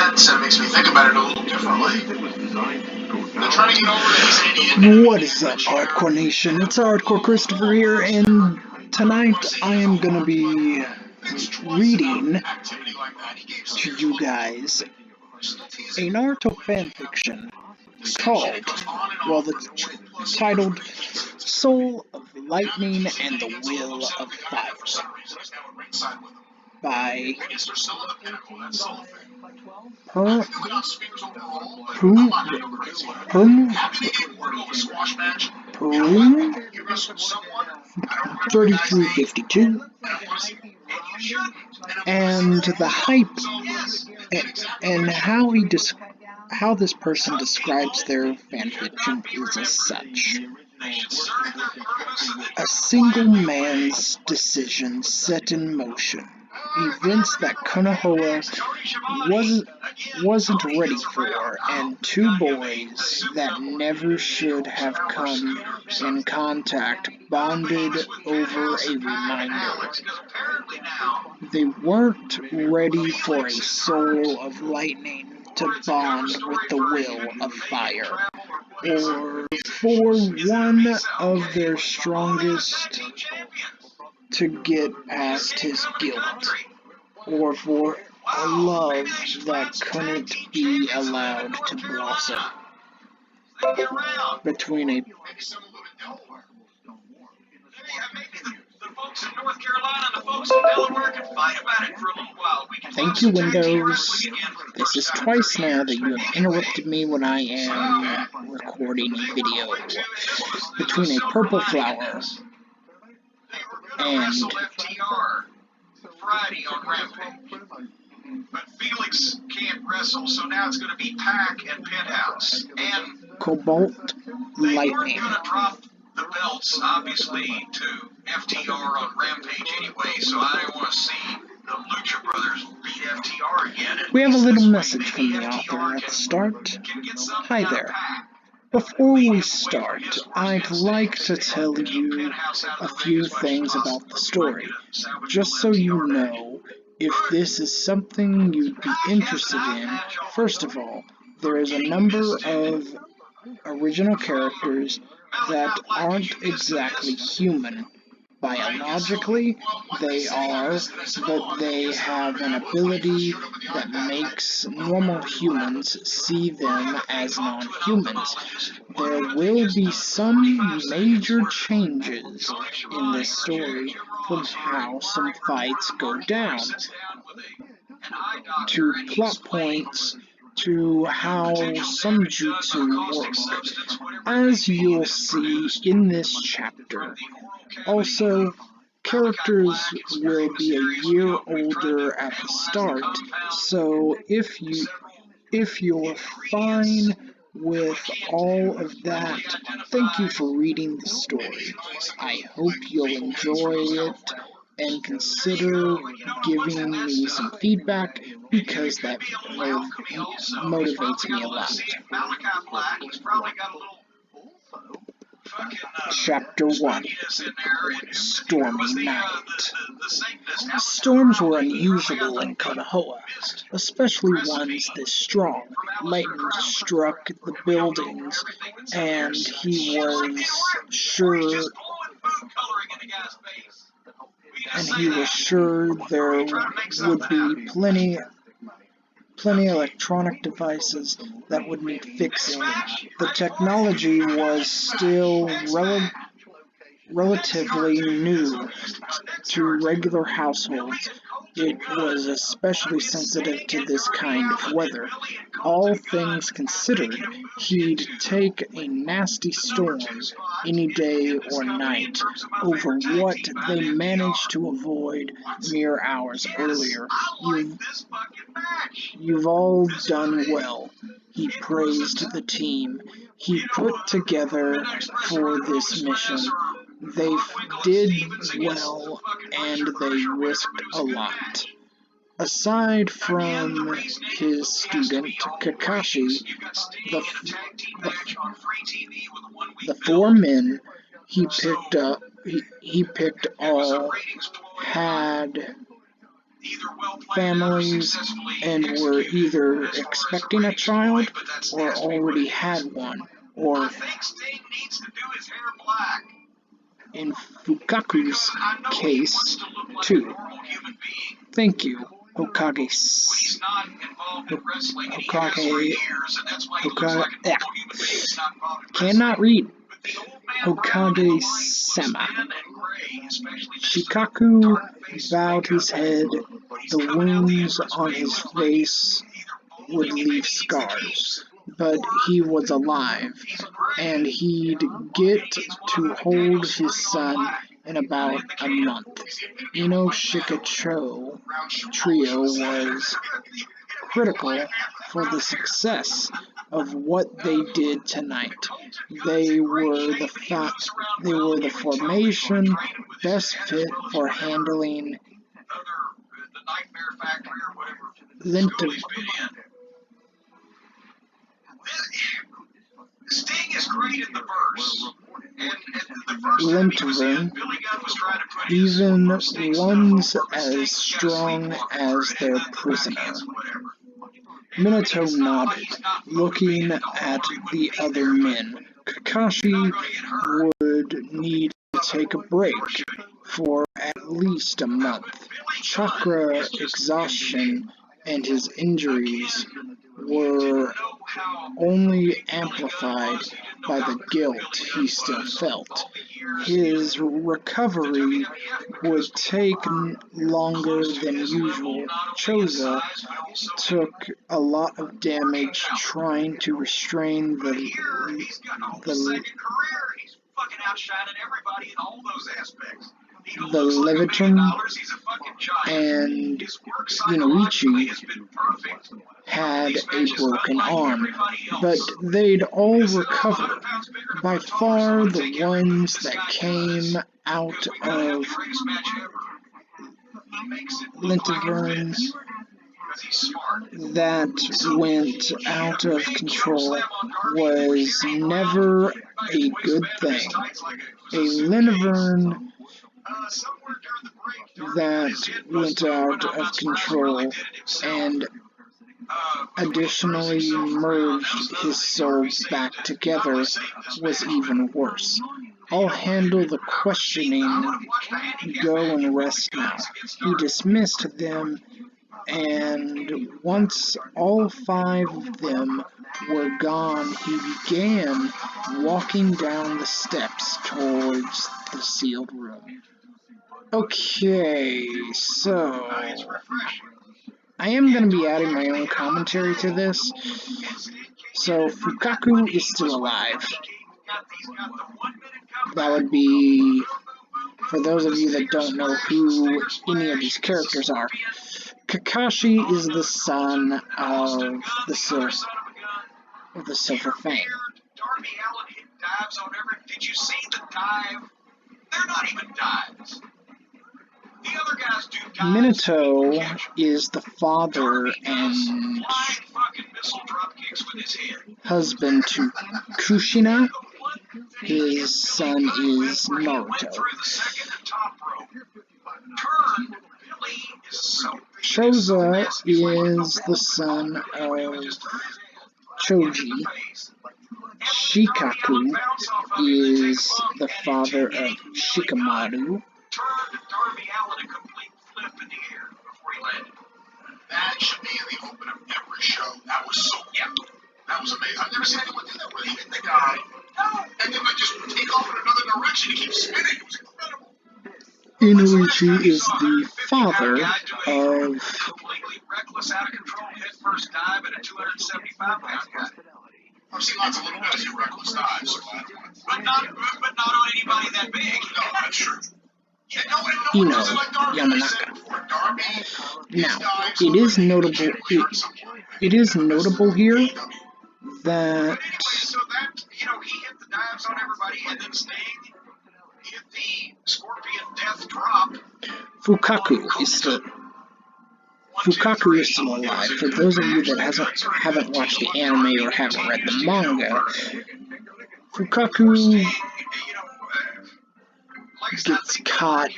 sense and it makes me think about it a little differently. They're trying to get over that he's an idiot. What is up, Hardcore Nation? It's Hardcore Christopher here, and tonight I am going to be reading to you guys a Naruto fanfiction called, well, it's titled Soul of Lightning and the Will of Fire by Perun3352, and the hype and how this person describes their fanfiction is as such. A single man's decision set in motion. Events that Konoha wasn't ready for, and two boys that never should have come in contact bonded over a reminder. They weren't ready for a soul of lightning to bond with the will of fire, or for one of their strongest to get past his guilt, or for a love that couldn't be allowed to blossom between a Thank you, Windows. This is twice now that you have interrupted me when I am recording a video. Between a purple flower and Friday on Rampage. But Felix can't wrestle, so now it's going to be Pac and Penthouse. And Cobalt Lightning. They were going to drop the belts, obviously, to FTR on Rampage anyway, so I didn't want to see the Lucha Brothers beat FTR again. We have a little message from the author at the start. Hi there. Before we start, I'd like to tell you a few things about the story, just so you know if this is something you'd be interested in. First of all, there is a number of original characters that aren't exactly human. Biologically, they are, but they have an ability that makes normal humans see them as non-humans. There will be some major changes in this story from how some fights go down, to plot points, to how some jutsu work, as you'll see in this chapter. Also, characters will be a year older at the start, so if you're fine with all of that, thank you for reading the story. I hope you'll enjoy it and consider giving me some feedback, because that motivates me a lot. Chapter 1. Stormy Night. Storms were unusual in Konoha, especially ones this strong. Lightning struck the buildings, and he was sure there would be plenty electronic devices that would need fixing. The technology was still relatively new to regular households. It was especially sensitive to this kind of weather. All things considered, he'd take a nasty storm any day or night over what they managed to avoid mere hours earlier. You've all done well, he praised the team he put together for this mission. They did well, and they risked a lot. Aside from his student Kakashi, the four men he picked all had families and were either expecting a child or already had one, or in Fukaku's case, too. Thank you, Hokage. Cannot read. Hokage-sama. Shikaku bowed his head. The wounds on his face would leave scars, but he was alive, and he'd get to hold his son in about a month. Shikacho trio was critical for the success of what they did tonight. They were the formation best fit for handling Sting is great in the verse. Lintervern, even ones as strong as their prisoner. Minato nodded, looking at the other men. Kakashi would need to take a break for at least a month. Chakra exhaustion and his injuries were only amplified by the guilt he still felt. His recovery would take longer than usual. Choza took a lot of damage trying to restrain the Leviathan, and Inoichi had a broken arm, but they'd all recover. By far the ones that came out of Lintervern that went out of control was never a good thing. A Lintervern that went out of control and additionally merged his soul back together was even worse. I'll handle the questioning. Go and rest now. He dismissed them, and once all 5 of them were gone, he began walking down the steps towards the sealed room. Okay, so I am going to be adding my own commentary to this. So Fukaku is still alive. That would be, for those of you that don't know who any of these characters are, Kakashi is the son of the Silver Fang. Did you see the dive? They're not even dives. The other guys do dives. Minato is the father and husband to Kushina. His son is Naruto. Choza is the son of Choji. Shikaku is the father of Shikamaru. That should be in the open of every show. That was so that was amazing. I've never seen anyone do that where they hit the guy and then they just take off in another direction and keep spinning. It was incredible. Inoichi is the father of completely reckless, out of control headfirst dive at a 275-pound guy. I've seen lots of little guys do reckless dives, but not on anybody that big. No, that's true. Yamanaka. Now, it is notable here that he hit the dives on everybody, and then Sting hit the Scorpion Death Drop. Fukaku is still alive. For those of you that haven't watched the anime or haven't read the manga, Fukaku gets caught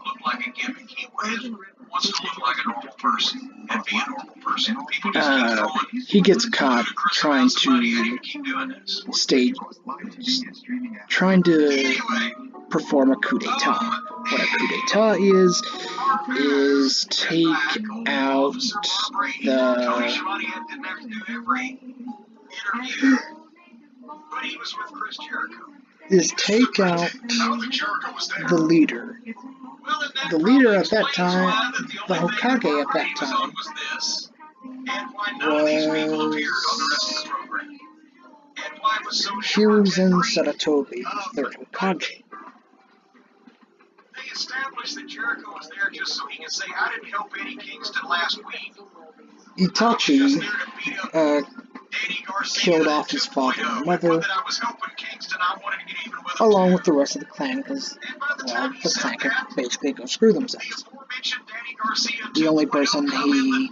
look like a gimmick. He wants to look like a normal person and be a normal person. People just keep throwing he gets caught trying to perform a coup d'etat. What a coup d'etat is take out the leader. The leader at that time, the Hokage at that time, was Hiruzen Sarutobi, the third Hokage. They established that Jericho was there just so he could say, I didn't help Eddie Kingston last week. Itachi killed off his father and mother, along with the rest of the clan, because, well, the clan could basically go screw themselves. The only person he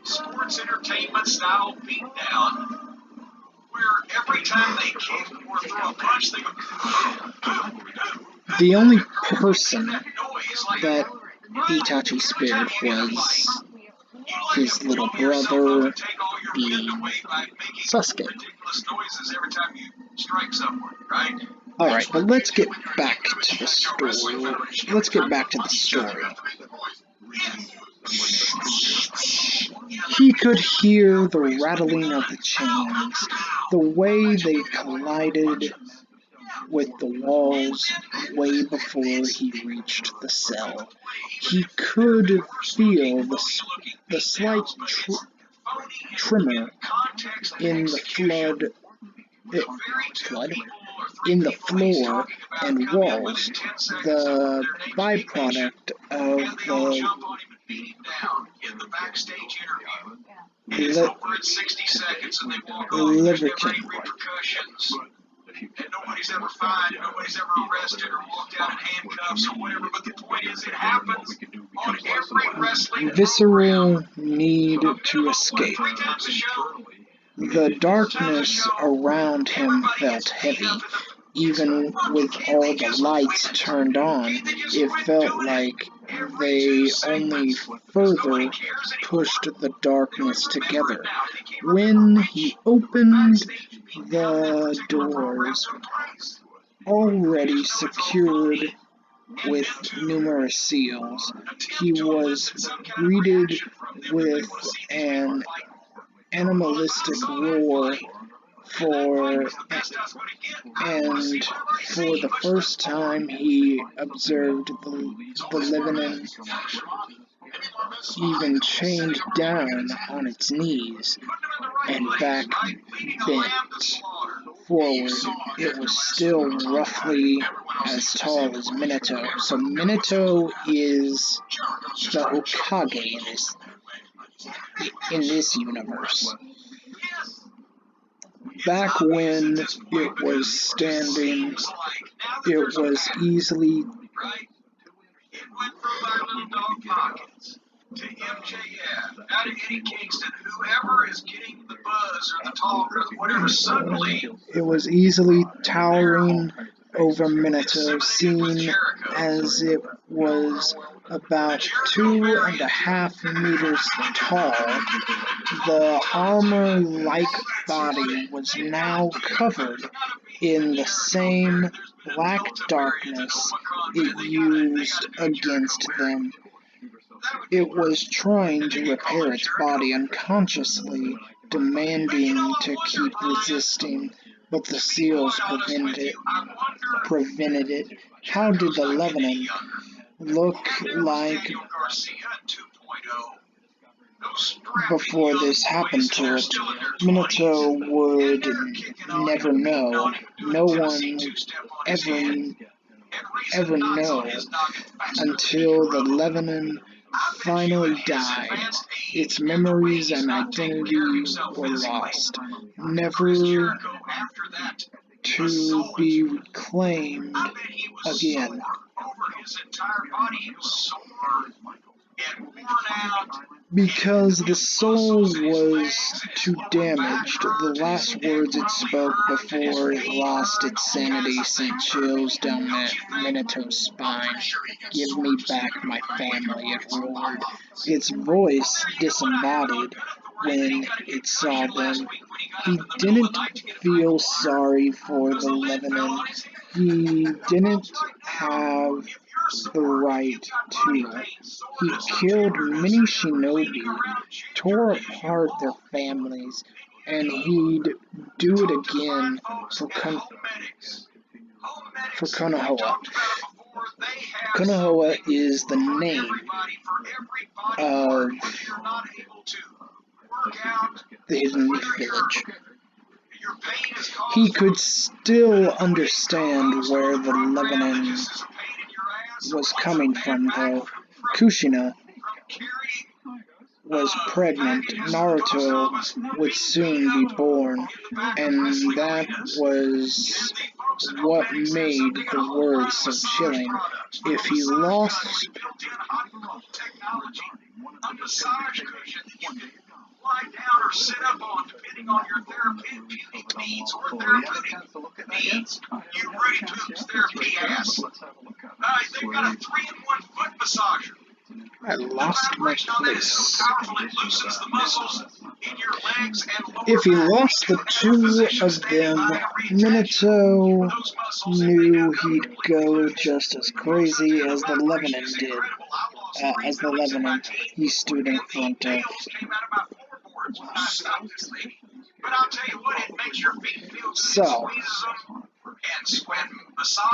sports entertainment style beatdown, where every time they kick or throw a punch, they go. The only person that Itachi spared was his little brother, the Sasuke. Alright, but let's get back to the story. He could hear the rattling of the chains, the way they collided with the walls way before he reached the cell. He could feel the slight tremor in the in the floor and walls, the byproduct of the Liverton. And nobody's ever fined, and nobody's ever arrested or walked out in handcuffs or whatever, but the point is it happens on every wrestling visceral need to escape. The darkness around him felt heavy. Even with all the lights turned on, it felt like they only further pushed the darkness together. When he opened the doors, already secured with numerous seals, he was greeted with an animalistic roar and for the first time he observed the Lebanon even chained down on its knees and back bent forward. It was still roughly as tall as Minato. So Minato is the Hokage in this universe. Back when it was standing, it was easily to MJF, now to Eddie Kingston, whoever is getting the buzz or the talk or whatever, suddenly it was easily towering over Minato, seen as it was about 2.5 meters tall. The armor-like body was now covered in the same black darkness it used against them. It was trying to repair its body unconsciously, demanding to keep resisting, but the seals prevented it. How did the Lebanon look like before this happened to it? Minato would never know. No one ever know until the Lebanon finally died. Its memories and identity were lost, never to be reclaimed again. because the soul was too damaged. The last words it spoke before it lost its sanity sent chills down that Minato's spine. "Give me back my family," it roared, its voice disembodied when it saw them. He didn't feel sorry for the Lebanon. He didn't have the right to. He killed many shinobi, tore apart their families, and he'd do it again for Konoha. Konoha is the name of the Hidden Leaf Village. He could still understand where the Lebanon was coming from, though. Kushina was pregnant, Naruto would soon be born, and that was what made the words so chilling. If he lost lie down or sit up on, depending on your therapeutic needs or therapeutic needs. You Rudy Poops therapy ass. They've got a 3-in-1 foot massager. I lost my place. If he lost the two of them, Minato knew he'd go just as crazy as the Lebanon did. He stood in front of. So,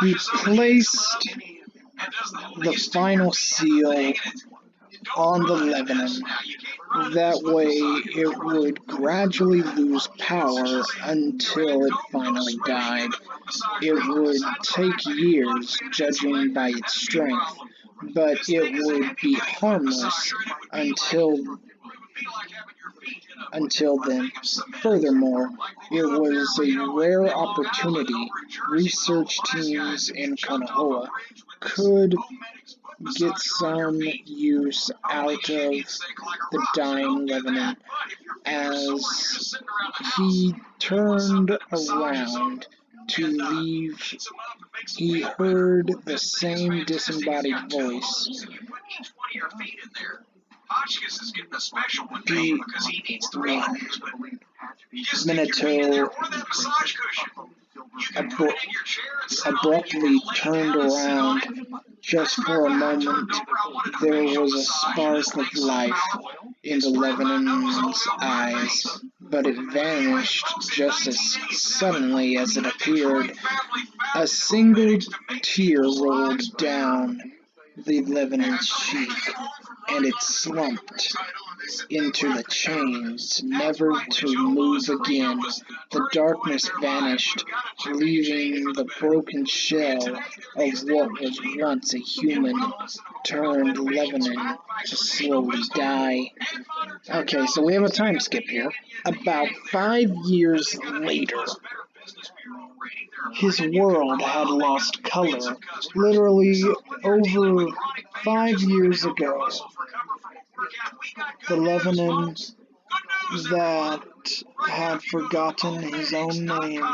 he placed the final seal on the Lebanon. That way it would gradually lose power until it finally died. It would take years, judging by its strength, but it would be harmless until then. Furthermore, it was a rare opportunity. Research teams in Konoha could get some use out of the dying Lebanon. As he turned around to leave, he heard the same disembodied voice. Hotchkiss is getting a special one made because he needs 3 homes, but Minato abruptly turned around. Just for a moment, there was a spark of life in the Lebanon's eyes, but it vanished just as suddenly as it appeared. A single tear rolled down the Lebanon's cheek, and it slumped into the chains, never to move again. The darkness vanished, leaving the broken shell of what was once a human-turned Lebanon to slowly die. Okay, so we have a time skip here. About 5 years later, his world had lost color. Literally over 5 years ago, the Lebanon that had forgotten his own name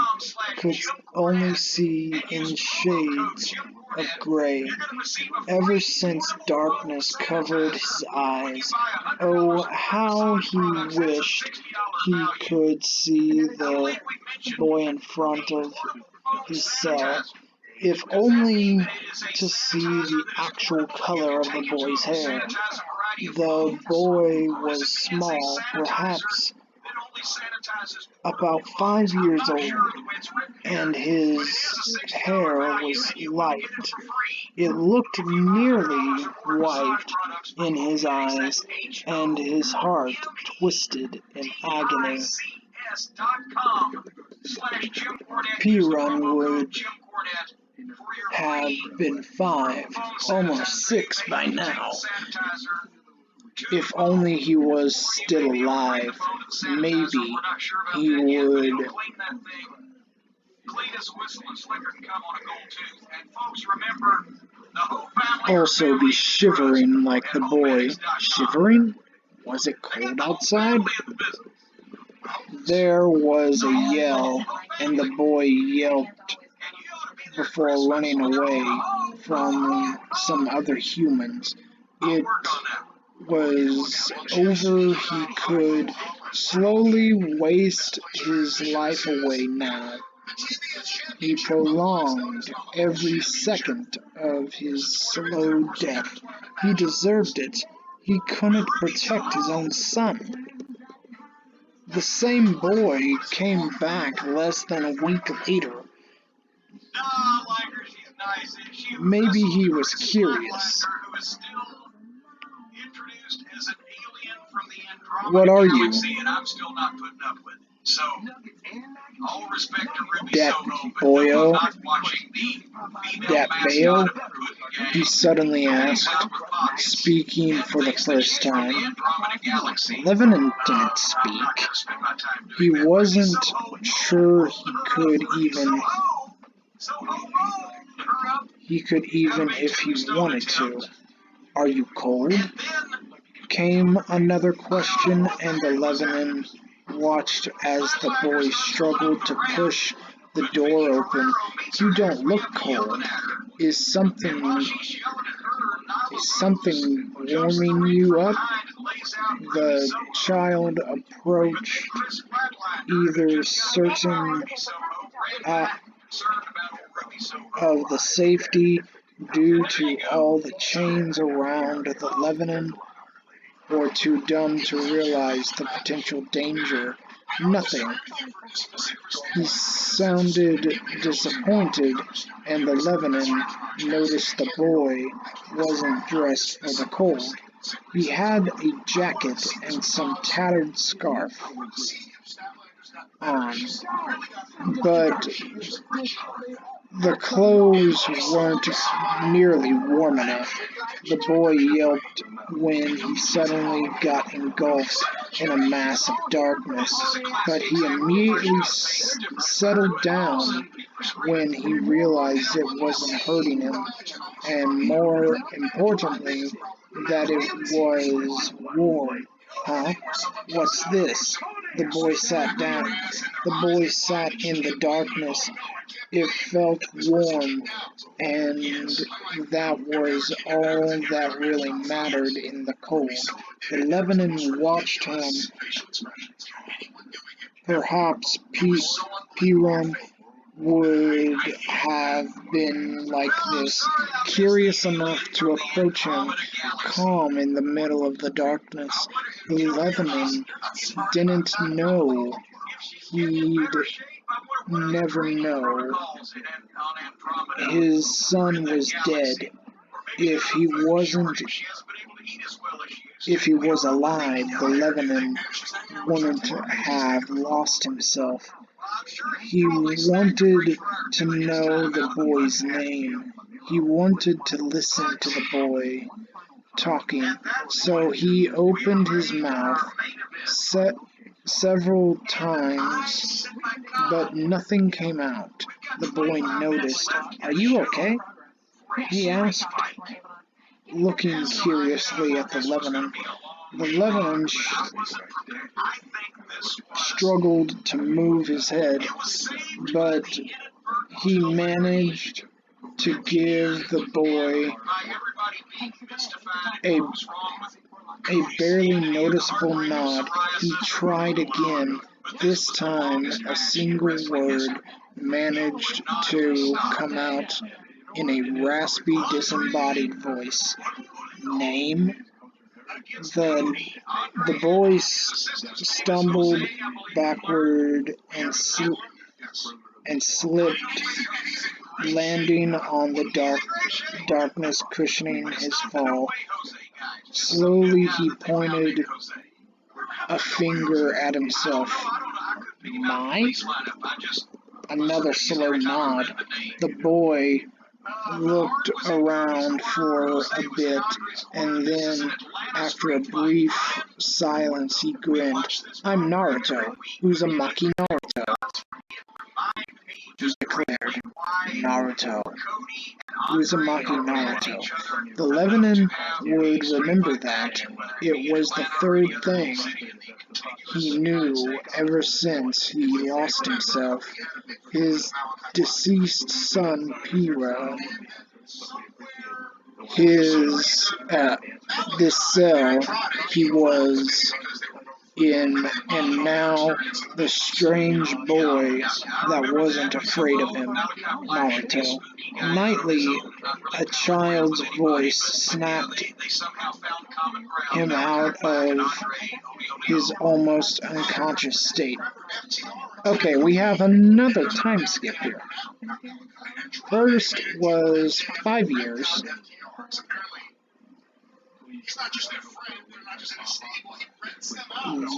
could only see in shades of gray. Ever since darkness covered his eyes, oh, how he wished he could see the boy in front of his cell, if only to see the actual color of the boy's hair. The boy was small, perhaps about 5 years old, and his hair was light. It looked nearly white in his eyes, and his heart twisted in agony. P-Run would have been 5, almost 6 by now. If only he was still alive, maybe he would also be shivering like the boy. Shivering? Was it cold outside? There was a yell, and the boy yelped before running away from some other humans. It was over. He could slowly waste his life away now. He prolonged every second of his slow death. He deserved it. He couldn't protect his own son. The same boy came back less than a week later. Maybe he was curious. What are you? Dat boyo? Dat bayo? He suddenly asked, speaking for the first time. Lebanon didn't speak. He wasn't sure he could even if he wanted to. Are you cold? Came another question, and the Lebanon watched as the boy struggled to push the door open. You don't look cold. Is something warming you up? The child approached, either certain of the safety due to all the chains around the Lebanon, or too dumb to realize the potential danger. Nothing. He sounded disappointed, and the Lebanon noticed the boy wasn't dressed for the cold. He had a jacket and some tattered scarf on, but the clothes weren't nearly warm enough. The boy yelped when he suddenly got engulfed in a mass of darkness, but he immediately settled down when he realized it wasn't hurting him, and more importantly, that it was warm. Huh? What's this? The boy sat down. The boy sat in the darkness. It felt warm, and that was all that really mattered in the cold. The Lebanon watched him. Perhaps Piram would have been like this, curious enough to approach him, calm in the middle of the darkness. The Lebanon didn't know. He'd never know. His son was dead. If he was alive, the Lebanon wouldn't have lost himself. He wanted to know the boy's name. He wanted to listen to the boy talking, so he opened his mouth several times, but nothing came out. The boy noticed. Are you okay? He asked, looking curiously at the Lebanon. The Lebanon struggled to move his head, but he managed to give the boy a barely noticeable nod. He tried again. This time, a single word managed to come out in a raspy, disembodied voice. Name? The boy stumbled backward and slipped, landing on the darkness cushioning his fall. Slowly he pointed a finger at himself. Mine? Another slow nod. The boy looked around for a bit, and then, after a brief silence, he grinned. I'm Naruto. Uzumaki Naruto, he declared. Naruto. Uzumaki Naruto. The Lebanon would remember that. It was the third thing he knew ever since he lost himself. His deceased son, Piro. This cell he was in, and now the strange boy that wasn't afraid of him, Naruto. Nightly, a child's voice snapped him out of his almost unconscious state. Okay, we have another time skip here. First was 5 years.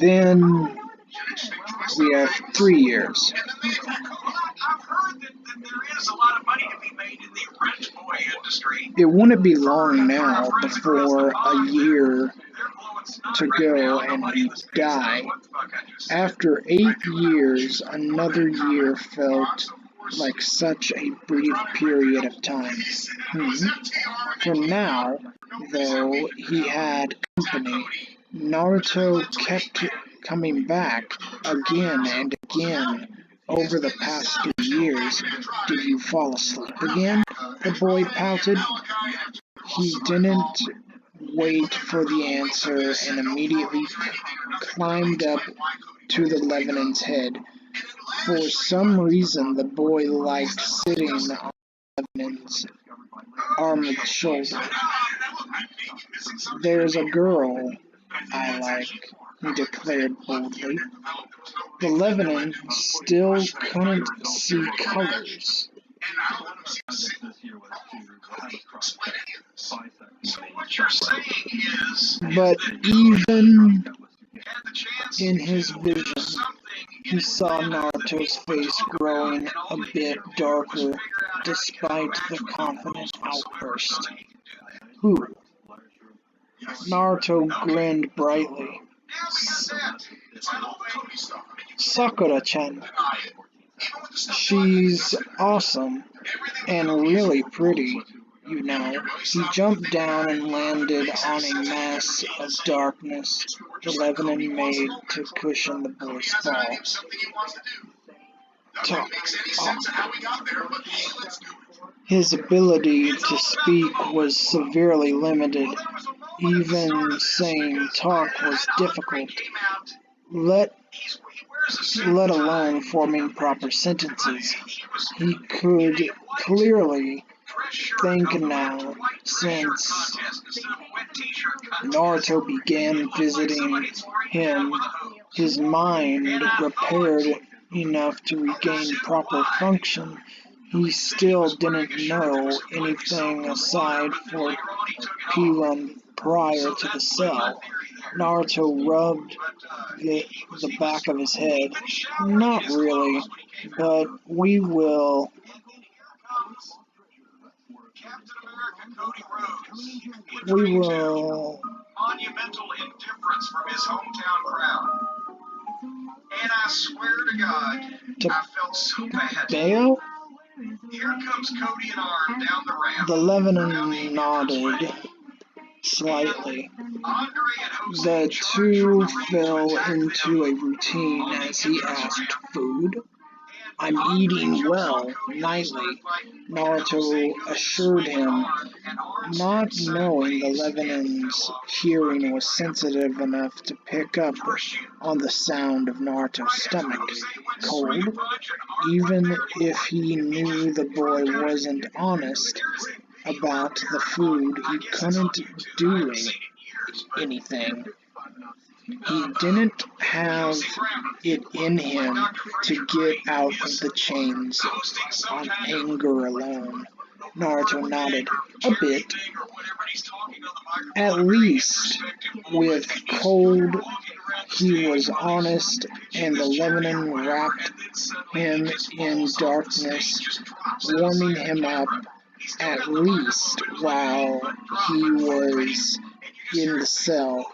Then we have 3 years. It wouldn't be long now before a year to go and he'd die. After 8 years, another year felt like such a brief period of time. For now, though he had company, Naruto kept coming back again and again. Over the past 3 years, did you fall asleep again? The boy pouted. He didn't wait for the answer and immediately climbed up to the Lebanon's head. For some reason, the boy liked sitting on Lebanon's armored shoulder. There's a girl I like, he declared boldly. The Lebanon still couldn't see colors. But even in his vision, he saw Naruto's face growing a bit darker despite the confident outburst. Who? Naruto grinned brightly. Sakura-chan. She's awesome and really pretty, you know. He jumped down and landed on a mass of darkness the Lebanon made to cushion the boy's fall. His ability to speak was severely limited. Even saying talk was difficult, let alone forming proper sentences. He could clearly think now, since Naruto began visiting him, his mind repaired enough to regain proper function. He still didn't know anything aside for P1 prior to the cell. Naruto rubbed the back of his head. Not really, but we will. Monumental indifference from his hometown crowd. And I swear to God, I felt so bad. Bail? Here comes Cody and Arm down the ramp. The Lebanon nodded slightly. The two fell into a routine as he asked, "Food?" "I'm eating well, nightly," Naruto assured him, not knowing the Lebanon's hearing was sensitive enough to pick up on the sound of Naruto's stomach. Cold? Even if he knew the boy wasn't honest about the food, he couldn't do anything. He didn't have it in him to get out of the chains on anger alone. Naruto nodded. A bit. At least, with cold, he was honest, and the Lebanon wrapped him in darkness, warming him up, at least while he was in the cell.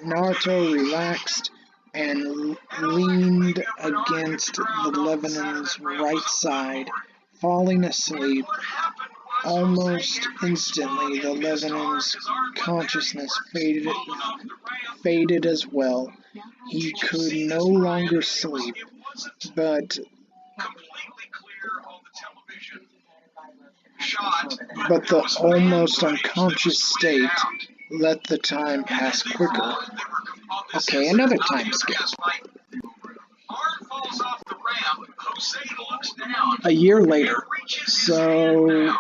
Naruto relaxed and leaned against the Lebanon's right side, falling asleep. Almost instantly, the Lebanon's consciousness faded as well. He could no longer sleep, but the almost unconscious state let the time pass quicker. Okay, another time skip. A year later, so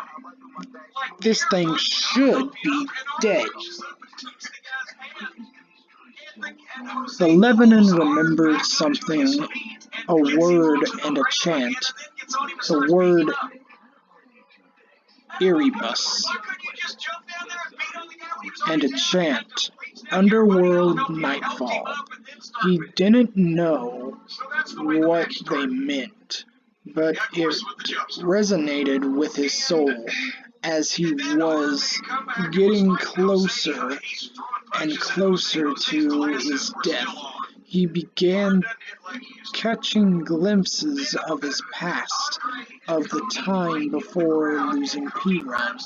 this thing should be dead. The Lebanon remembered something, a word and a chant. The word Erebus, and a chant, Underworld Nightfall. He didn't know what they meant, but it resonated with his soul as he was getting closer and closer to his death. He began catching glimpses of his past, of the time before losing P-Run.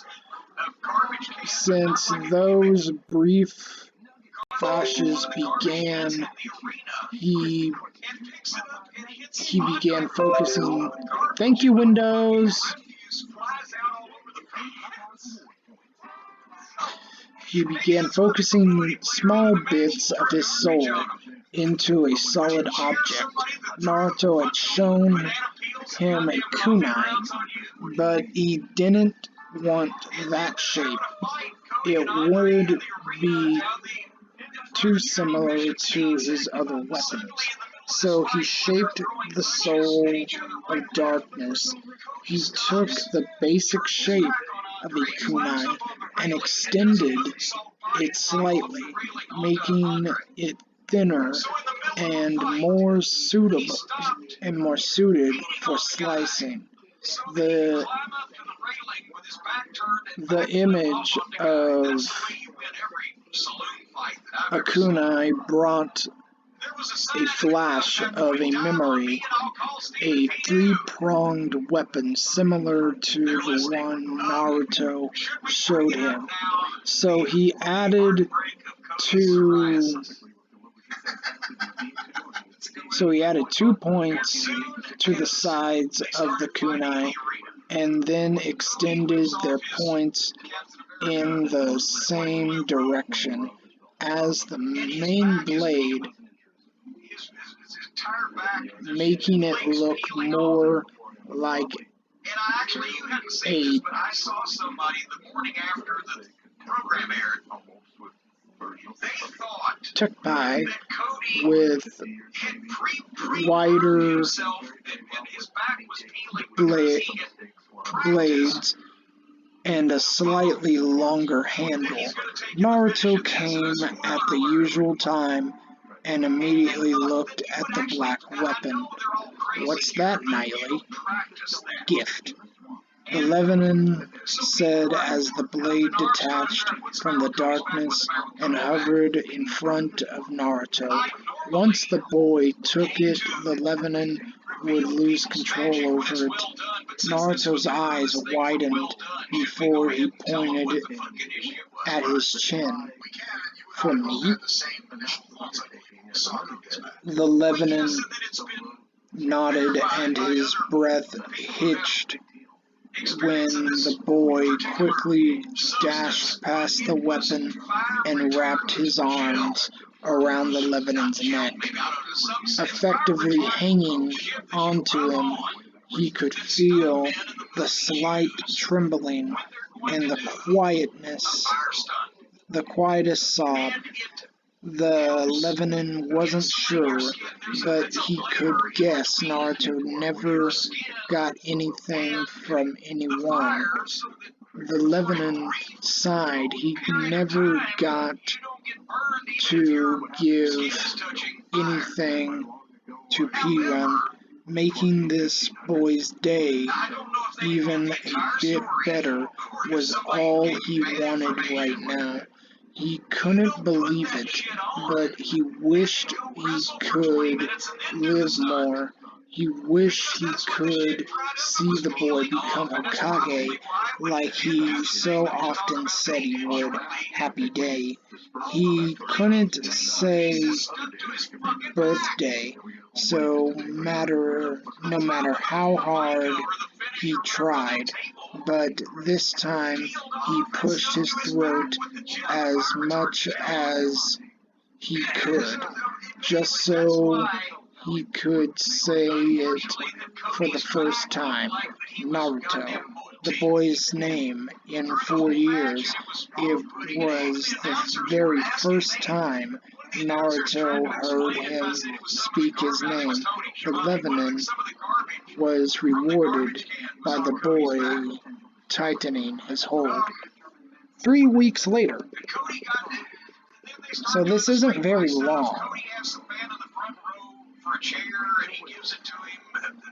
Since those brief flashes began, he began focusing. Thank you, Windows! He began focusing small bits of his soul into a solid object. Naruto had shown him a kunai, but he didn't want that shape. It would be too similar to his other weapons. So he shaped the soul of darkness. He took the basic shape of a kunai and extended it slightly, making it thinner and more suited for slicing. The image of a kunai brought a flash of a memory, a three-pronged weapon similar to the one Naruto showed him. So he added 2 points to the sides of the kunai, and then extended their points in the same direction as the main blade, making it look more like a Tukbai with wider blades and a slightly longer handle. Naruto came at the usual time and immediately looked at the black weapon. What's that, Niley? Gift. The Lebanon said as the blade detached from the darkness and hovered in front of Naruto. Once the boy took it, the Lebanon would lose control over it. Naruto's eyes widened before he pointed at his chin. For me? The Lebanon nodded and his breath hitched when the boy quickly dashed past the weapon and wrapped his arms around the Lebanon's neck. Effectively hanging onto him, he could feel the slight trembling and the quietest sob. The Lebanon wasn't sure, but he could guess Naruto never got anything from anyone. The Lebanon sighed. He never got to give anything to P-Run, making this boy's day even a bit better was all he wanted right now. He couldn't believe it, but he wished he could live more. He wished he could see the boy become Hokage like he so often said he would. Happy day. He couldn't say birthday, so no matter how hard he tried, but this time he pushed his throat as much as he could, just so he could say it for the first time. Naruto. The boy's name in 4 years. It was the very first time Naruto heard him speak his name. The Lebanon was rewarded by the boy tightening his hold. 3 weeks later. So this isn't very long.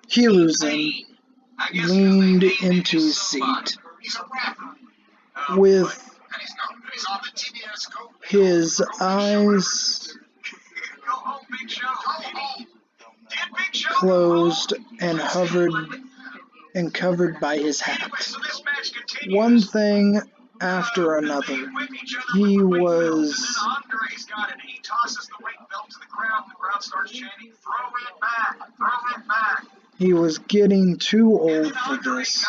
Hiruzen leaned into his seat with his eyes closed and covered by his hat. One thing after another, he was getting too old for this.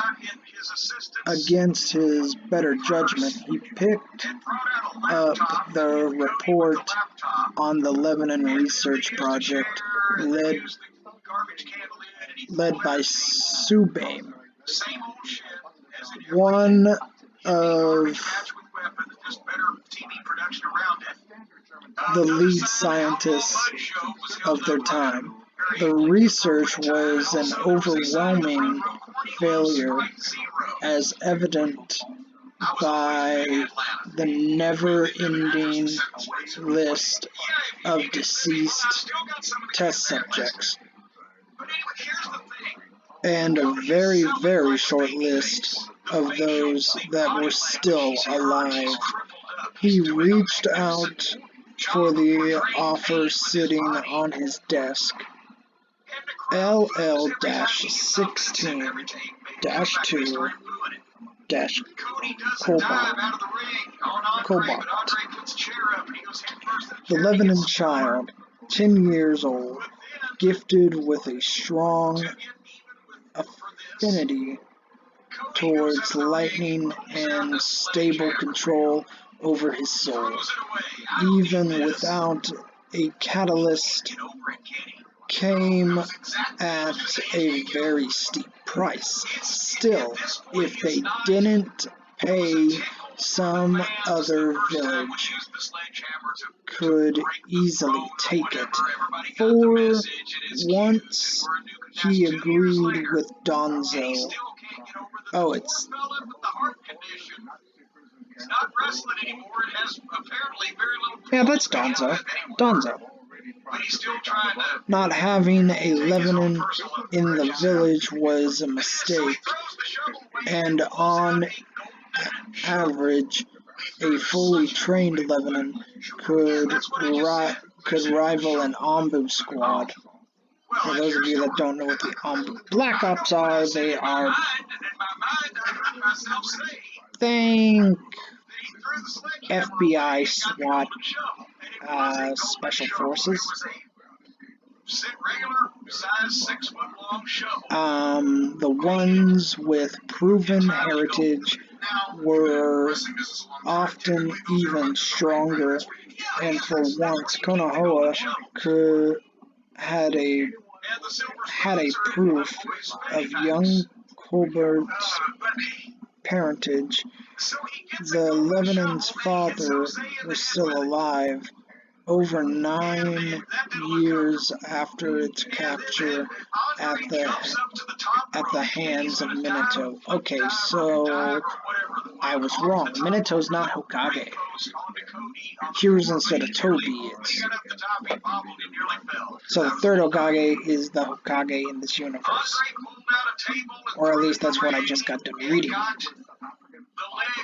Against his better judgment, he picked up the report on the Lebanon Research Project led by Subame, one of the lead scientists of their time. The research was an overwhelming failure, as evident by the never-ending list of deceased test subjects, and a very, very short list of those that were still alive. He reached out for the offer sitting on his desk. LL-6-2-Cobalt. The Lebanon child, 10 years old, gifted with a strong affinity towards lightning and stable control over his soul, even without a catalyst, came at a very steep price. Still, if they didn't pay, some other village could easily take it. For once, he agreed with Danzo. Oh, it's... Yeah, that's Danzo. Not having a Lebanon in the village was a mistake, and on average, a fully trained Lebanon could rival an Ombu squad. For those of you that don't know what the Ombu Black Ops are, they are... Think FBI, SWAT, Special Forces. The ones with proven heritage were often even stronger, and for once Konoha had a proof of young Colbert's parentage. The Lebanon's father was still alive, over 9 years after its capture at the hands of Minato. Okay, so I was wrong. Minato's not Hokage. Hiruzen instead of Toby. So the third Hokage is the Hokage in this universe. Or at least that's what I just got done reading. The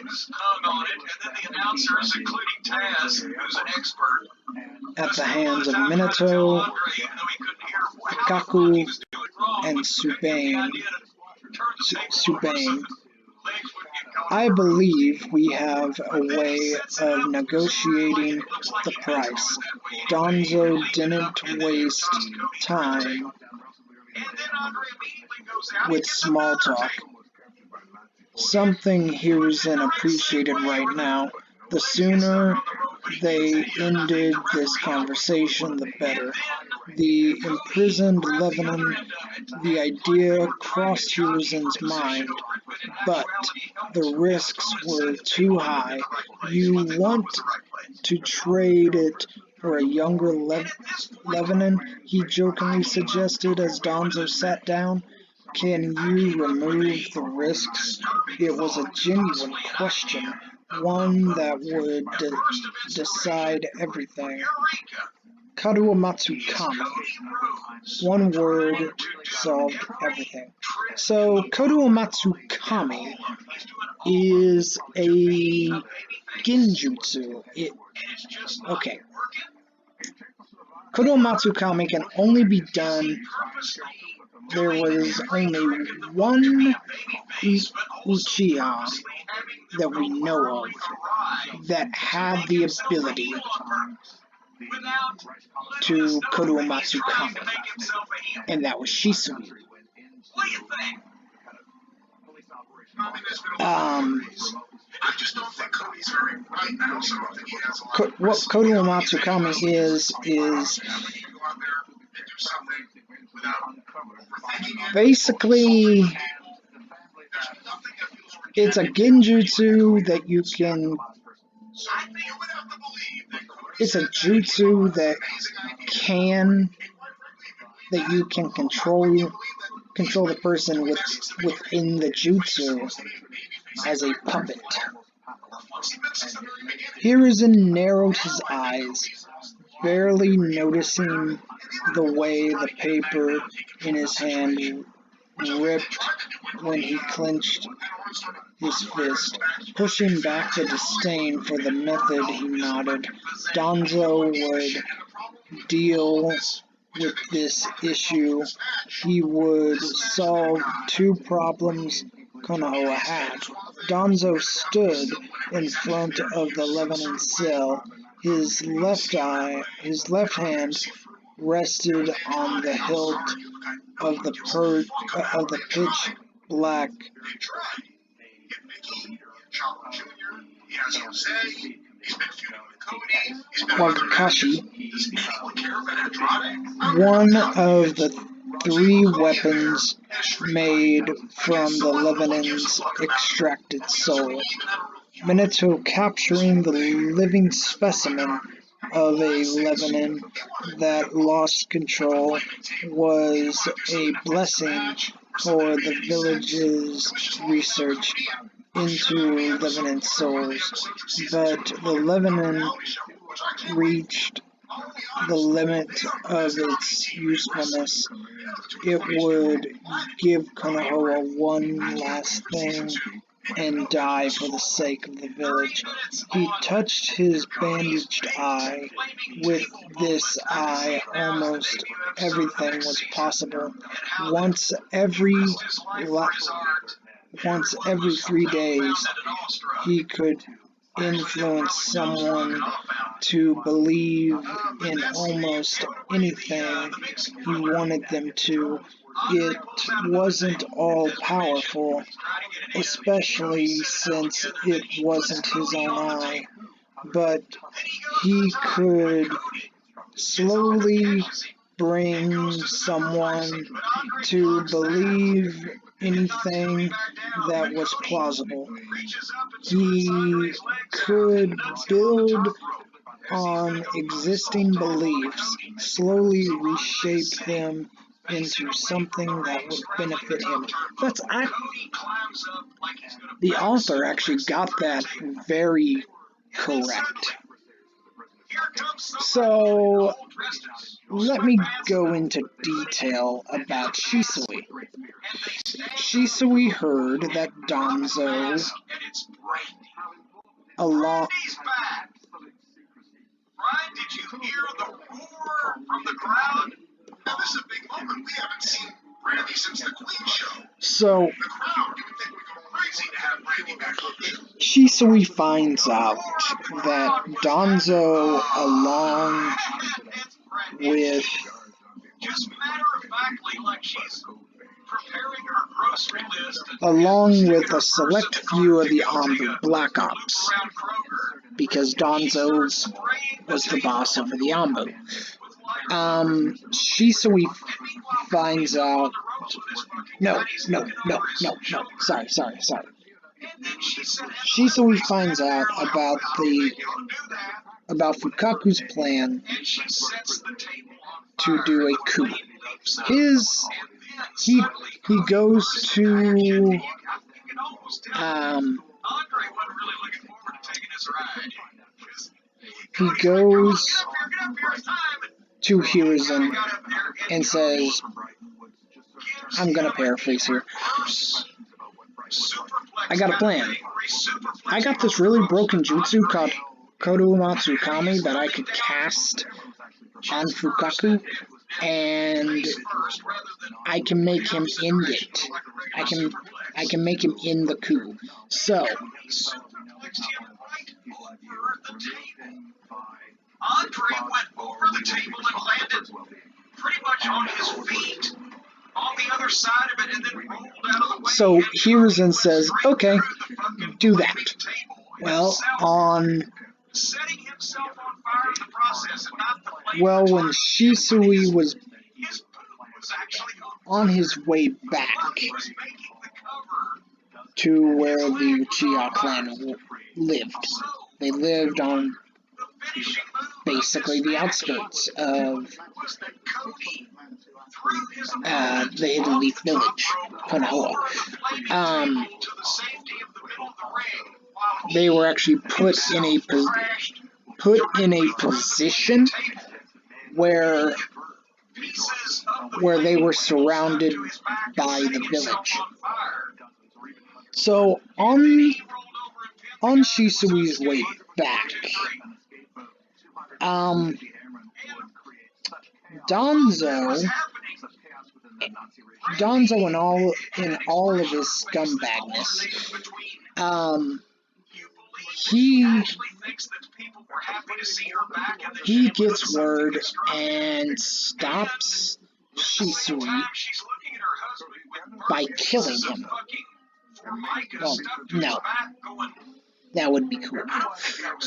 legs hung on it, and then the announcers, including Taz, who's an expert, at the hands of Minato, Kaku, and Subane. I believe we have a way of negotiating the price. Donzo didn't waste time with small talk. Something here isn't appreciated right now. The sooner they ended this conversation, the better. The imprisoned Lebanon, the idea crossed Hiruzen's mind, but the risks were too high. You want to trade it for a younger Lebanon? He jokingly suggested as Donzo sat down. Can you remove the risks? It was a genuine question, one that would decide everything. Karuo Matsukami. One word solved everything. So, Karuo Matsukami is a genjutsu. Okay. Karuo Matsukami can only be done. There was only one Uchiha that we know of that had the ability to Karuo Matsukami, and that was Shisui. What Karuo Matsukami is basically it's a genjutsu that you can. It's a jutsu that you can control the person within the jutsu as a puppet. Hiruzen narrowed his eyes, barely noticing the way the paper in his hand ripped when he clenched his fist. Pushing back the disdain for the method, he nodded. Donzo would deal with this issue. He would solve two problems Konoha had. Donzo stood in front of the Lebanon cell. His left hand rested on the hilt of the pitch black Wakakashi, one of the three weapons made from the Lebanon's extracted soul. Minato capturing the living specimen of a Lebanon that lost control was a blessing for the village's research into Lebanon souls, but the Lebanon reached the limit of its usefulness. It would give Konoha one last thing and die for the sake of the village. He touched his bandaged eye. With this eye, almost everything was possible. Once every 3 days, he could influence someone to believe in almost anything he wanted them to. It wasn't all powerful, especially since it wasn't his own eye, but he could slowly bring someone to believe anything that was plausible. He could build on existing beliefs, slowly reshape them into something that would benefit him. The author actually got that very correct. So, let me go into detail about Shisui. Shisui heard that Donzo, along... Brian, did you hear the roar from the crowd? Now, this is a big moment. We haven't seen Brandy since the Queen show. So, The crowd, you would think we'd go crazy to have Brandy back on here. Shisui finds out that Danzo, along with Just matter of factly, like she's preparing her grocery list. along with a select few of the Anbu Black Ops, because Danzo was the boss over the Anbu. Shisui finds out. No. Sorry. Shisui finds out about Fukaku's plan to do a coup. He goes to Hiruzen and says, I'm gonna paraphrase here, I got a plan. I got this really broken jutsu called Kodomatsu Kami that I could cast on Fukaku, and I can make him end it. I can make him end the coup. So Andre went over the table and landed pretty much on his feet on the other side of it and then rolled out of the way. So Hiruzen says, okay, do that. Well, when Shisui was on his way back to where the Uchiha clan lived, they lived on basically the outskirts of the Hidden Leaf Village, Konoha. They were actually put in a position where they were surrounded by the village. So on Shisui's way back, Danzo in all of his scumbagness, he gets word and stops Shisui by killing him. Well, no, that would be cool.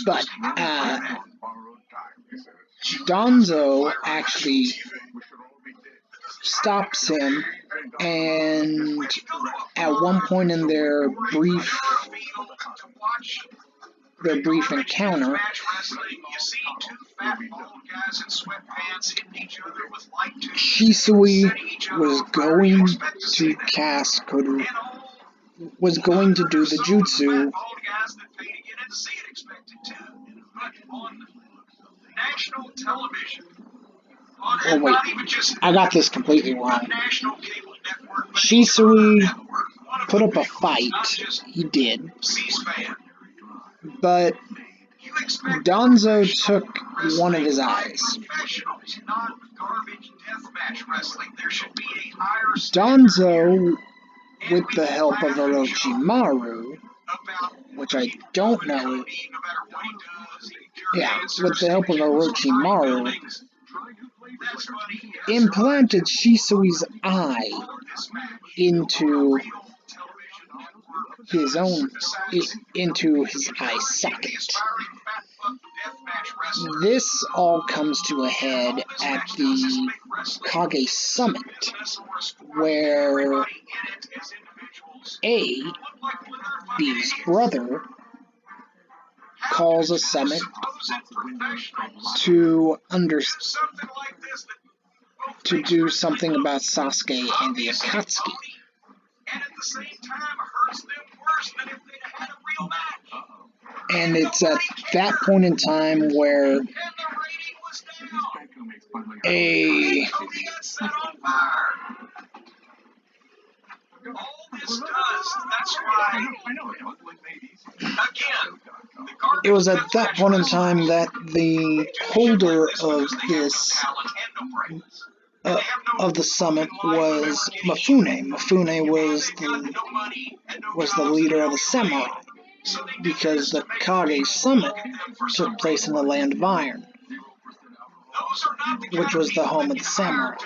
But Danzo actually stops him, and at one point in their brief encounter, Shisui was going to do the jutsu. Oh wait, I got this completely wrong. Shisui put up a fight, he did, but Danzo took one of his eyes. Danzo, with the help of Orochimaru, which I don't know, with the help of Orochimaru, implanted Shisui's eye into his eye socket. This all comes to a head at the Kage Summit, where B's brother, calls a summit to do something about Sasuke and the Akatsuki. And it's at that point in time where it was at that point in time that the holder of this of the summit was Mifune. Mifune was the leader of the samurai, because the Kage summit took place in the Land of Iron, which was the home of the samurai.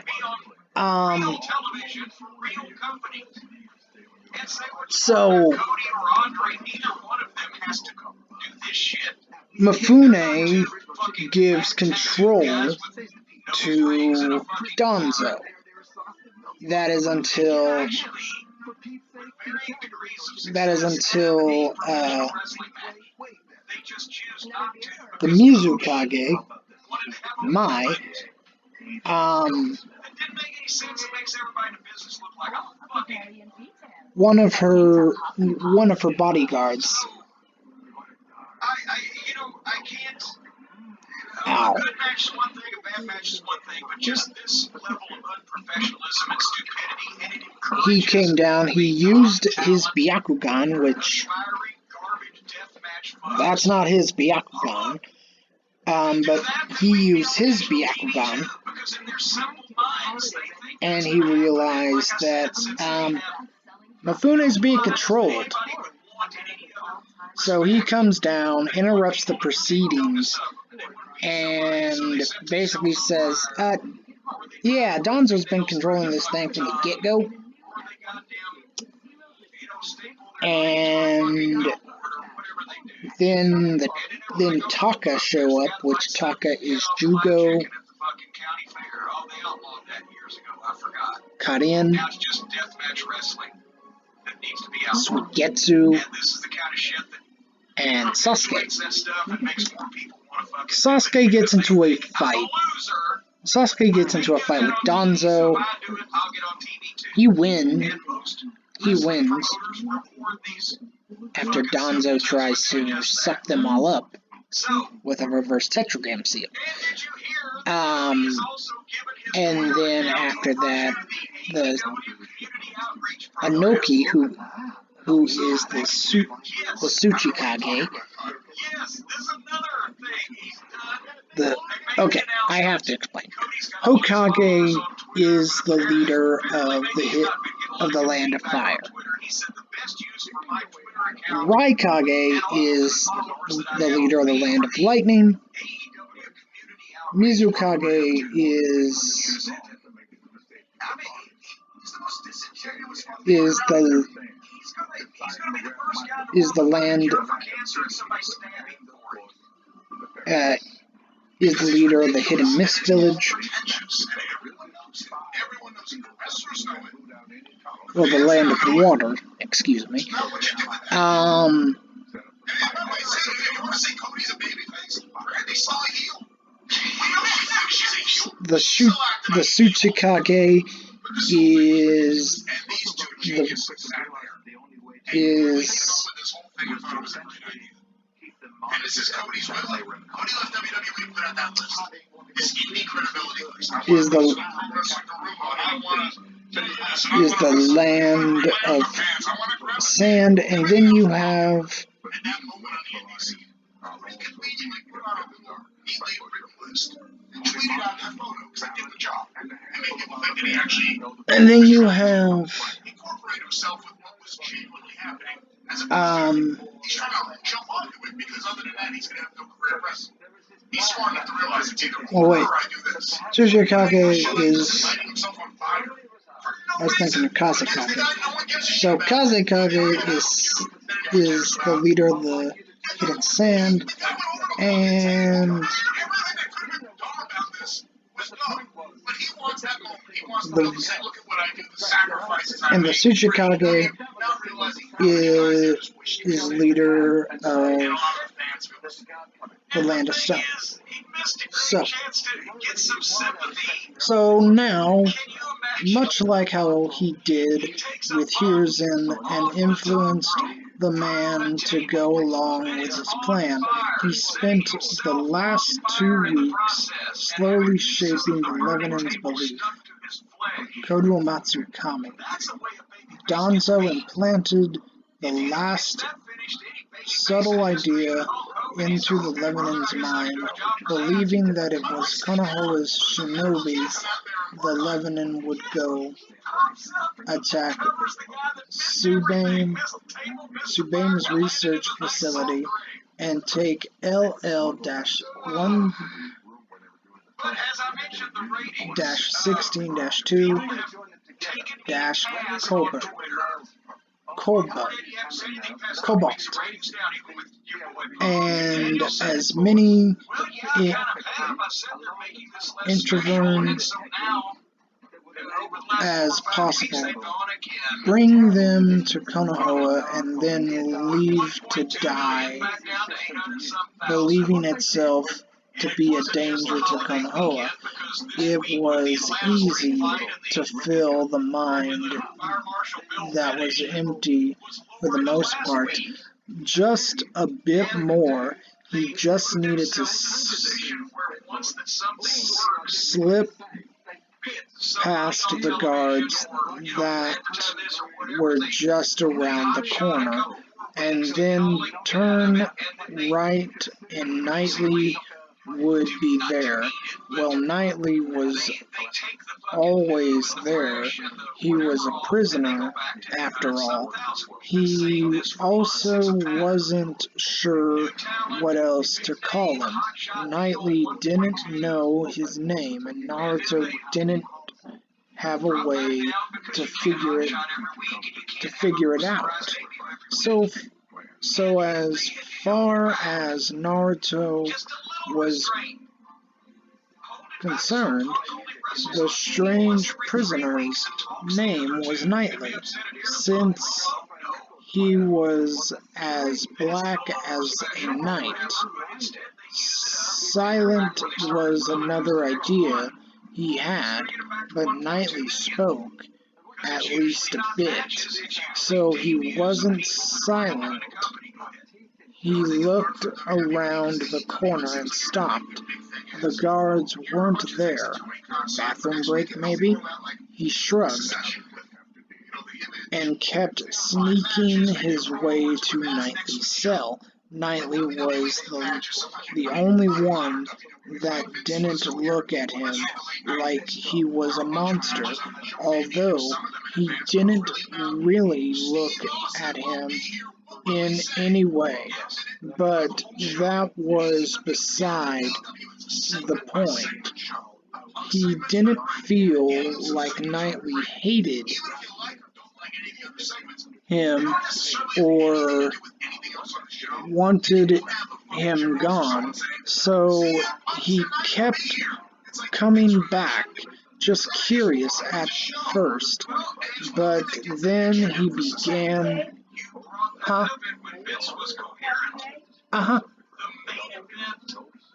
So Mifune gives control to Danzo. That is until the Mizukage, Mai, one of her bodyguards. Ow. A good match is one thing, a bad match is one thing, but just this level of unprofessionalism and stupidity, and it encourages... He came down, he used his Byakugan, which... That's not his Byakugan. But he used his Byakugan, and he realized that Mifune's being controlled. So he comes down, interrupts the proceedings, and basically says, yeah, Danzo's been controlling this thing from the get-go. And then Taka show up, which Taka is Jugo, Karin, Suigetsu, and Sasuke. Sasuke gets into a fight. With Danzo. He wins. After Danzo tries to suck them all up with a reverse tetragram seal. And then after that, the Anoki, who is the Tsuchikage. Okay, I have to explain. Hokage is the leader of the Land of Fire. Raikage is the leader of the Land of Lightning. Mizukage is the leader of the Hidden Mist Village. Well, the Land of Water, excuse me. The Tsuchikage is And this is Cody's will. Cody left WWE, put out that list. His indie credibility is the Land of Sand, and then you have and then you have he's trying to jump onto it because other than that he's going to have no career rest. He's smart enough to realize it's either or I do this. Tsuchikage is... I was thinking of Kazekage. So Kazekage is the leader of the Hidden Sand, and the Tsuchikage is leader of the Land of Stone. So now, much like how he did with Hiruzen and influenced the man to go along with his plan, he spent the last 2 weeks slowly shaping the Lebanon belief. Kodo Matsukami. Danzo implanted the last subtle idea into the Lebanon's mind, believing that it was Konohara's shinobis the Lebanon would go attack Subaim's research facility and take LL-1-16-2-Cobalt. And as many interverns as possible. Bring them to Konoha and then leave to die, believing itself to be a danger to Konoha. It was easy to fill the mind that was empty for the most part. Just a bit more. He just needed to slip past the guards that were just around the corner, and then turn right, and Knightley would be there. Well, Knightley was always there. He was a prisoner, after all. He also wasn't sure what else to call him. Knightley didn't know his name, and Naruto didn't have a way to figure it out. So as far as Naruto was concerned, the strange prisoner's name was Knightley, since he was as black as a night. Silent was another idea he had, but Knightley spoke, at least a bit, so he wasn't silent. He looked around the corner and stopped. The guards weren't there. Bathroom break, maybe? He shrugged and kept sneaking his way to Knightley's cell. Knightley was the only one that didn't look at him like he was a monster, although he didn't really look at him in any way. But that was beside the point. He didn't feel like Knightley hated him or wanted him gone, so he kept coming back, just curious at first, but then he began,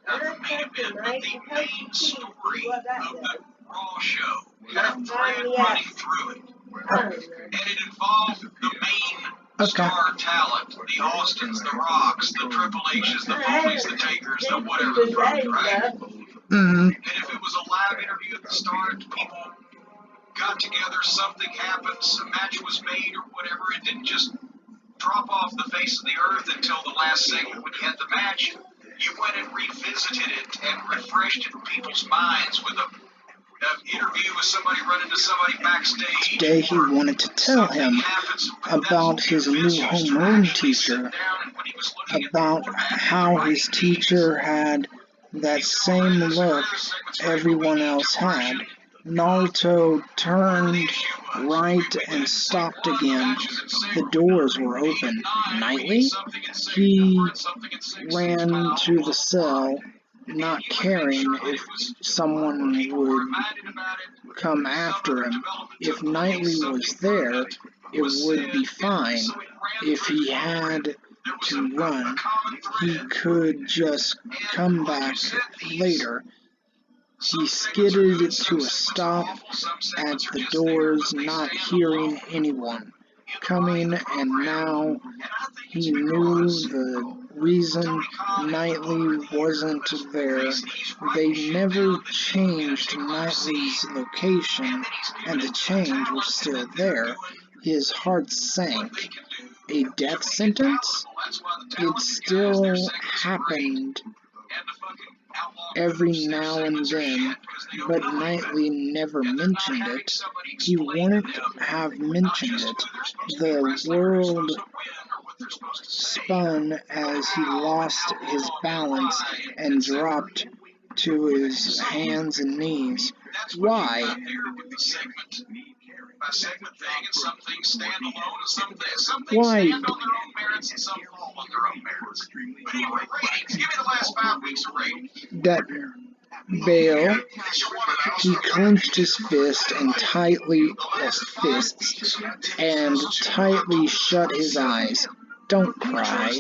The main story of the Raw show had a thread running through it. And it involved the main star talent, the Austins, the Rocks, the Triple H's, the Foley's, the Takers, the whatever the fuck, right? And if it was a live interview at the start, people got together, something happened, a match was made or whatever, it didn't just drop off the face of the earth until the last segment when you had the match. You went and revisited it and refreshed it in people's minds with an interview with somebody running to somebody backstage. Today he wanted to tell him about his new homeroom teacher, about how his teacher had that same look everyone else had. Naruto turned right and stopped again. The doors were open. Knightley? He ran to the cell, not caring if someone would come after him. If Knightley was there, it would be fine. If he had to run, he could just come back later. He skidded to a stop at the doors, not hearing anyone coming, and now he knew the reason Knightley wasn't there. They never changed Knightley's location, and the change was still there. His heart sank. A death sentence? It still happened every now and then, but Knightley never mentioned it. He wouldn't have mentioned it. The world spun as he lost his balance and dropped to his hands and knees. Why? By segment thing, and some things stand alone, and some things Why? stand on their own merits, and some fall on their own merits. But anyway, ratings. Give me the last 5 weeks of ratings. That Bale, he clenched his fist and tightly shut his eyes. Don't cry,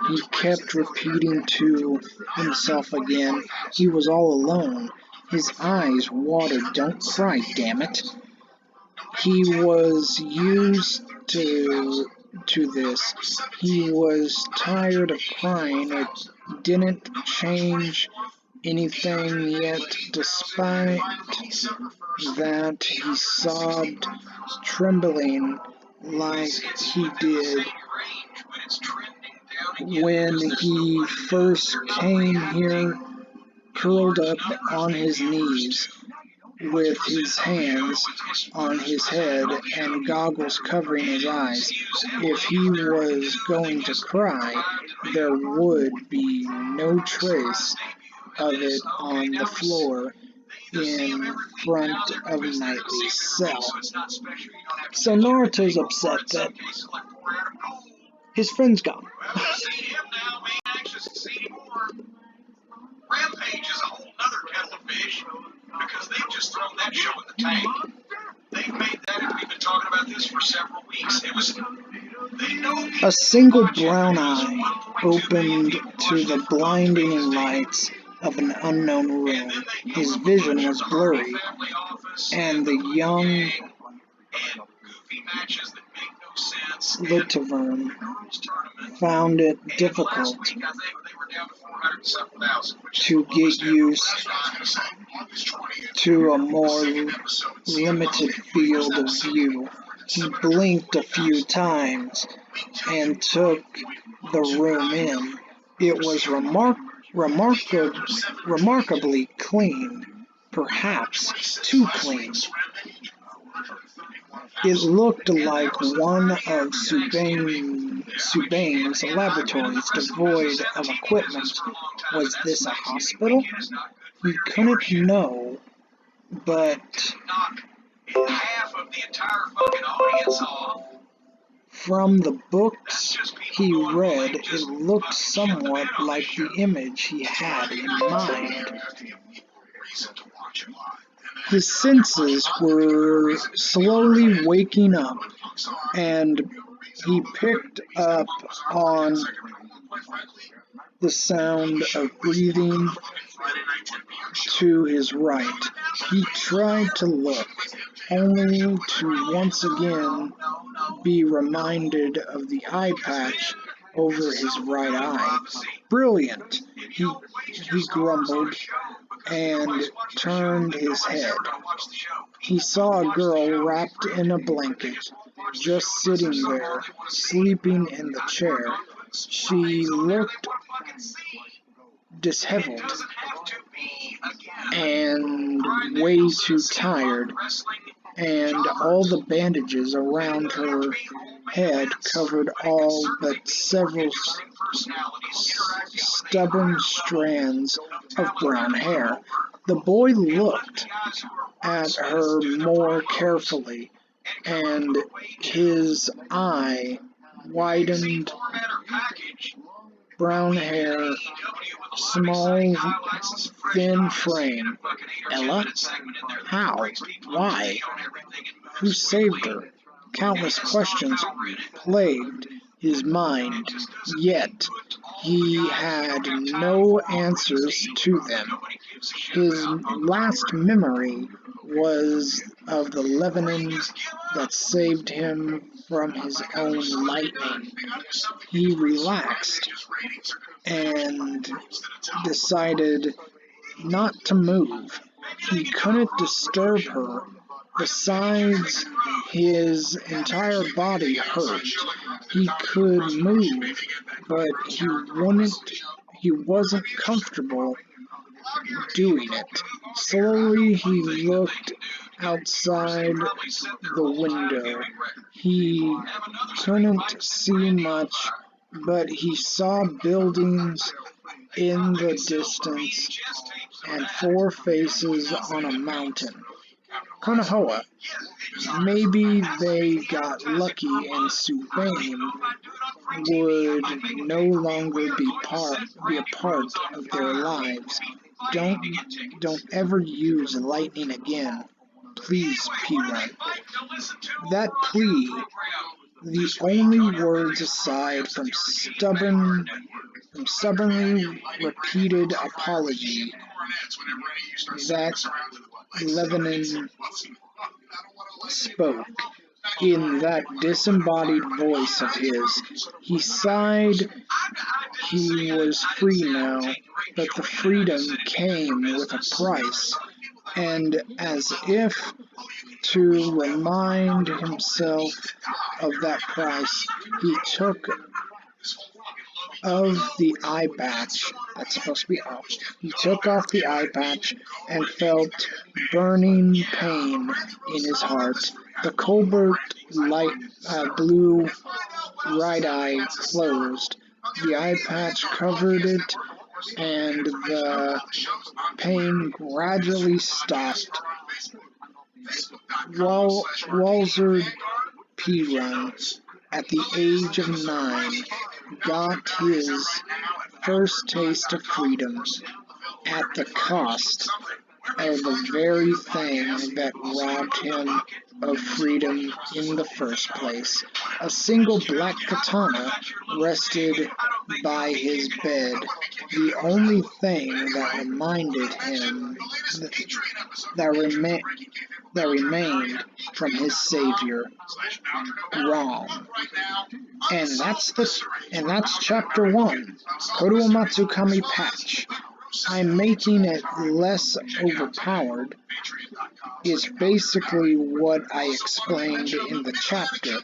he kept repeating to himself again. He was all alone. His eyes watered. Don't cry, damn it. He was used to this. He was tired of crying. It didn't change anything, yet despite that he sobbed, trembling like he did when he first came here, curled up on his knees, with his hands on his head and goggles covering his eyes. If he was going to cry, there would be no trace of it on the floor in front of Knightley's cell. So Naruto's upset that his friend's gone. Rampage is a whole nother kettle of fish because they've just thrown that show in the tank. They've made that, and we've been talking about this for several weeks. A single brown eye opened to the blinding lights of an unknown room. His vision was blurry, and the young Littavern found it difficult to get used to a more limited field of view. He blinked a few times and took the room in. It was remarkably clean, perhaps too clean. It looked like one of Subane's laboratories, devoid of equipment. Was this a hospital? He couldn't know, but from the books he read, it looked somewhat like the image he had in mind. His senses were slowly waking up, and he picked up on the sound of breathing to his right. He tried to look, only to once again be reminded of the eye patch over his right eye. Brilliant, he grumbled and turned his head. He saw a girl wrapped in a blanket, just sitting there, sleeping in the chair. She looked disheveled and way too tired, and all the bandages around her head covered all but several stubborn strands of brown hair. The boy looked at her more carefully, and his eye widened. Brown hair, small, thin frame. Ella? How? Why? Who saved her? Countless questions plagued his mind, yet he had no answers to them. His last memory was of the Lebanon that saved him from his own lightning. He relaxed and decided not to move. He couldn't disturb her. Besides, his entire body hurt. He could move, but he wasn't comfortable doing it. Slowly he looked outside the window. He couldn't see much, but he saw buildings in the distance and 4 faces on a mountain. Konoha. Maybe they got lucky and Subame would no longer be a part of their lives. Don't ever use lightning again. Please, P-Run. That plea, the only words aside from stubbornly repeated apology that Lebanon spoke in that disembodied voice of his. He sighed. He was free now, but the freedom came with a price, and as if to remind himself of that price, he took of the eye patch. That's supposed to be off. He took off the eye patch and felt burning pain in his heart. The cobalt light blue right eye closed. The eye patch covered it, and the pain gradually stopped. Walzer P-Run, at the age of 9, got his first taste of freedom at the cost of the very thing that robbed him of freedom in the first place. A single black katana rested by his bed, the only thing that reminded him that remained from his savior. Wrong. And that's chapter 1, Kodo Matsukami Patch. I'm making it less overpowered is basically what I explained in the chapter,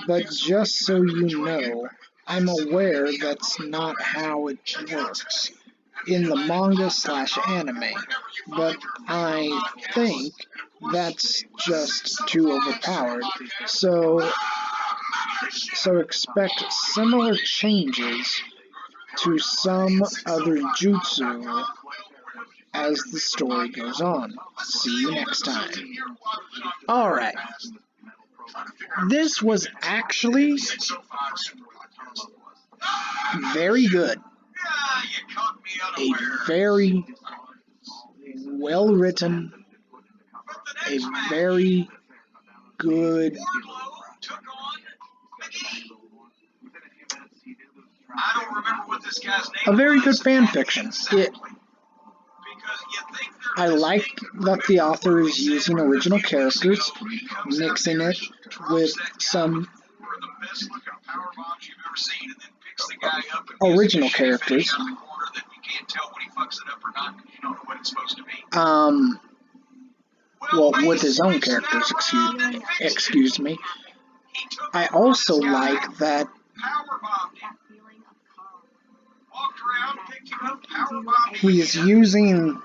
but just so you know, I'm aware that's not how it works in the manga/anime, but I think that's just too overpowered, so expect similar changes to some other jutsu as the story goes on. See you next time. Alright. This was actually very good. A very well written, a very good fan fiction. I like that the author is using original characters, mixing it with some original characters. Well, with his own characters, excuse me. I also like that he's using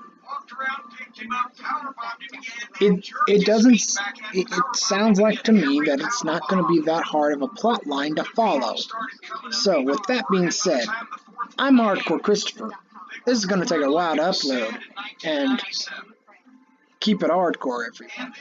it sounds like to me that it's not going to be that hard of a plot line to follow. So, with that being said, I'm Hardcore Christopher. This is going to take a while to upload, and keep it hardcore, everyone.